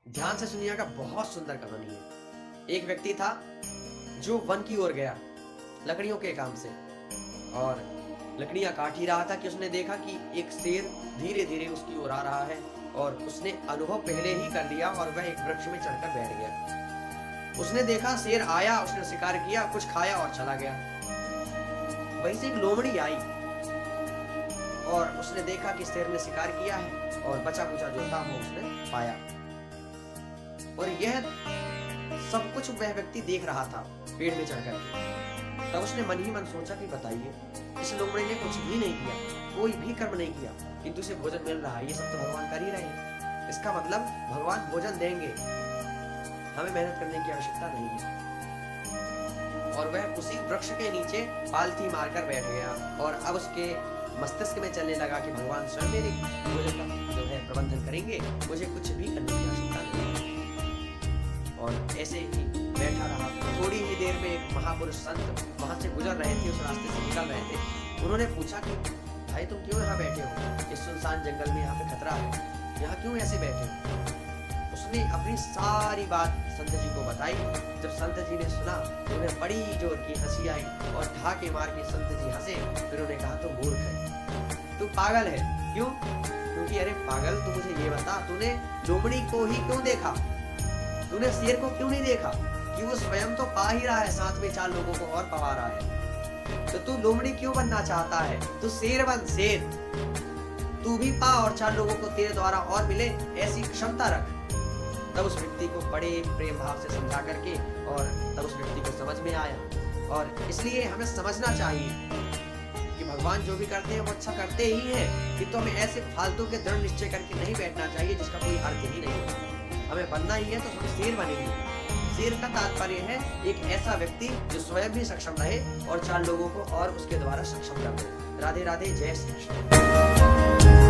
ध्यान से सुनिएगा, बहुत सुंदर कहानी है। एक व्यक्ति था जो वन की ओर गया लकड़ियों के काम से, और लकड़ियां काट ही रहा था कि उसने देखा कि एक शेर धीरे धीरे उसकी ओर आ रहा है, और उसने अनुभव पहले ही कर लिया और वह एक वृक्ष में चढ़कर बैठ गया। उसने देखा शेर आया, उसने शिकार किया, कुछ खाया और चला गया। वहीं से एक लोमड़ी आई और उसने देखा कि शेर ने शिकार किया है और बचा कुचा जो था वो उसने पाया। और यह सब कुछ वह व्यक्ति देख रहा था पेड़ में चढ़ करके। तब उसने मन ही मन सोचा कि बताइए, इस लोमड़ी ने कुछ भी नहीं किया, कोई भी कर्म नहीं किया, किंतु उसे भोजन मिल रहा है। ये सब तो भगवान कर ही रहे हैं। इसका मतलब भगवान भोजन देंगे, हमें मेहनत करने की आवश्यकता नहीं है। और वह उसी वृक्ष के नीचे पालथी मारकर बैठ गया, और अब उसके मस्तिष्क में चलने लगा कि भगवान स्वयं मेरे भोजन का जो है प्रबंधन करेंगे, मुझे कुछ भी करने की आवश्यकता नहीं है। और ऐसे ही बैठा रहा। थोड़ी ही देर में एक महापुरुष संत वहां से गुजर रहे थे, उस रास्ते से निकल रहे थे। उन्होंने पूछा कि भाई तुम क्यों यहाँ बैठे हो, इस सुनसान जंगल में, यहाँ पे खतरा है, यहाँ क्यों ऐसे बैठे हो? उसने अपनी सारी बात संत जी को बताई। जब संत जी ने सुना तो उन्हें बड़ी जोर की हंसी आई, और ठाके मार के संत जी हंसे। फिर उन्हें कहा तू मूर्ख है, तू पागल है। क्यों? क्योंकि अरे पागल, तू मुझे ये बता, तूने लोमड़ी को ही क्यों देखा, तूने शेर को क्यों नहीं देखा कि वो स्वयं तो पा ही रहा है, साथ में 4 लोगों को और पवा रहा है। तो तू लोमड़ी क्यों बनना चाहता है? तू शेर बन, शेर। तू भी पा और 4 लोगों को तेरे द्वारा और मिले, ऐसी क्षमता रख। तब उस व्यक्ति को बड़े प्रेम भाव से समझा करके, और तब उस व्यक्ति को समझ में आया। और इसलिए हमें समझना चाहिए कि भगवान जो भी करते हैं वो अच्छा करते ही हैं, कि तो हमें ऐसे फालतू के दृढ़ निश्चय करके नहीं बैठना चाहिए जिसका कोई अर्थ ही नहीं होता। हमें बनना ही है तो हम शेर बनेंगे। शेर का तात्पर्य है एक ऐसा व्यक्ति जो स्वयं भी सक्षम रहे और 4 लोगों को और उसके द्वारा सक्षम कर दे। राधे राधे, जय श्री कृष्ण।